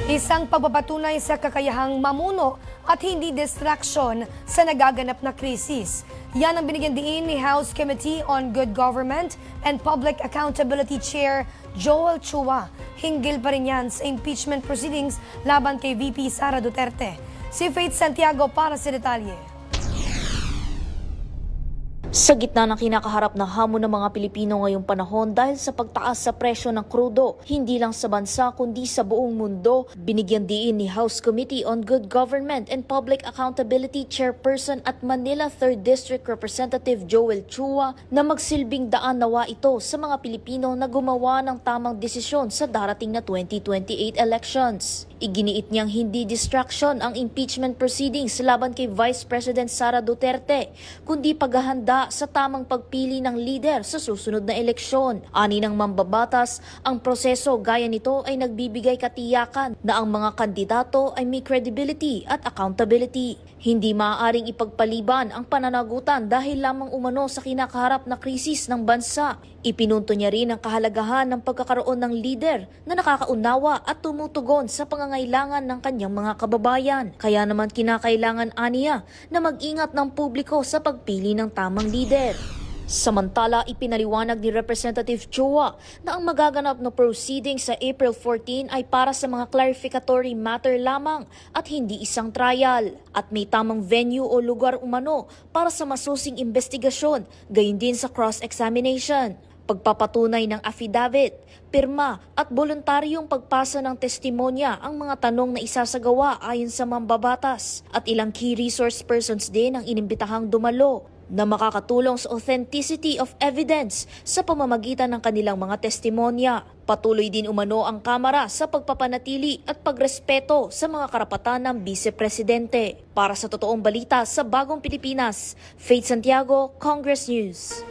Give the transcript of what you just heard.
Isang pagpapatunay sa kakayahang mamuno at hindi distraction sa nagaganap na krisis. Yan ang binigyan diin ni House Committee on Good Government and Public Accountability Chair Joel Chua. Hinggil pa rin yan sa impeachment proceedings laban kay VP Sara Duterte. Si Faith Santiago para sa detalye. Sa gitna ng kinakaharap na hamon ng mga Pilipino ngayong panahon dahil sa pagtaas sa presyo ng krudo, hindi lang sa bansa kundi sa buong mundo, binigyan diin ni House Committee on Good Government and Public Accountability Chairperson at Manila 3rd District Representative Joel Chua na magsilbing daan nawa ito sa mga Pilipino na gumawa ng tamang desisyon sa darating na 2028 elections. Iginiit niyang hindi distraction ang impeachment proceedings laban kay Vice President Sara Duterte, kundi paghahanda sa tamang pagpili ng leader sa susunod na eleksyon. Ani ng mambabatas, ang proseso gaya nito ay nagbibigay katiyakan na ang mga kandidato ay may credibility at accountability. Hindi maaaring ipagpaliban ang pananagutan dahil lamang umano sa kinakaharap na krisis ng bansa. Ipinunto niya rin ang kahalagahan ng pagkakaroon ng leader na nakakaunawa at tumutugon sa pangangailangan ng kanyang mga kababayan. Kaya naman kinakailangan aniya na mag-ingat ng publiko sa pagpili ng tamang leader. Samantala, ipinaliwanag ni Representative Chua na ang magaganap na proceedings sa April 14 ay para sa mga clarificatory matter lamang at hindi isang trial. At may tamang venue o lugar umano para sa masusing investigasyon, gayon din sa cross-examination. Pagpapatunay ng affidavit, pirma at voluntaryong pagpasa ng testimonya ang mga tanong na isasagawa ayon sa mambabatas at ilang key resource persons din ang inimbitahang dumalo na makakatulong sa authenticity of evidence sa pamamagitan ng kanilang mga testimonya. Patuloy din umano ang Kamara sa pagpapanatili at pagrespeto sa mga karapatan ng Vice Presidente. Para sa totoong balita sa Bagong Pilipinas, Faith Santiago, Congress News.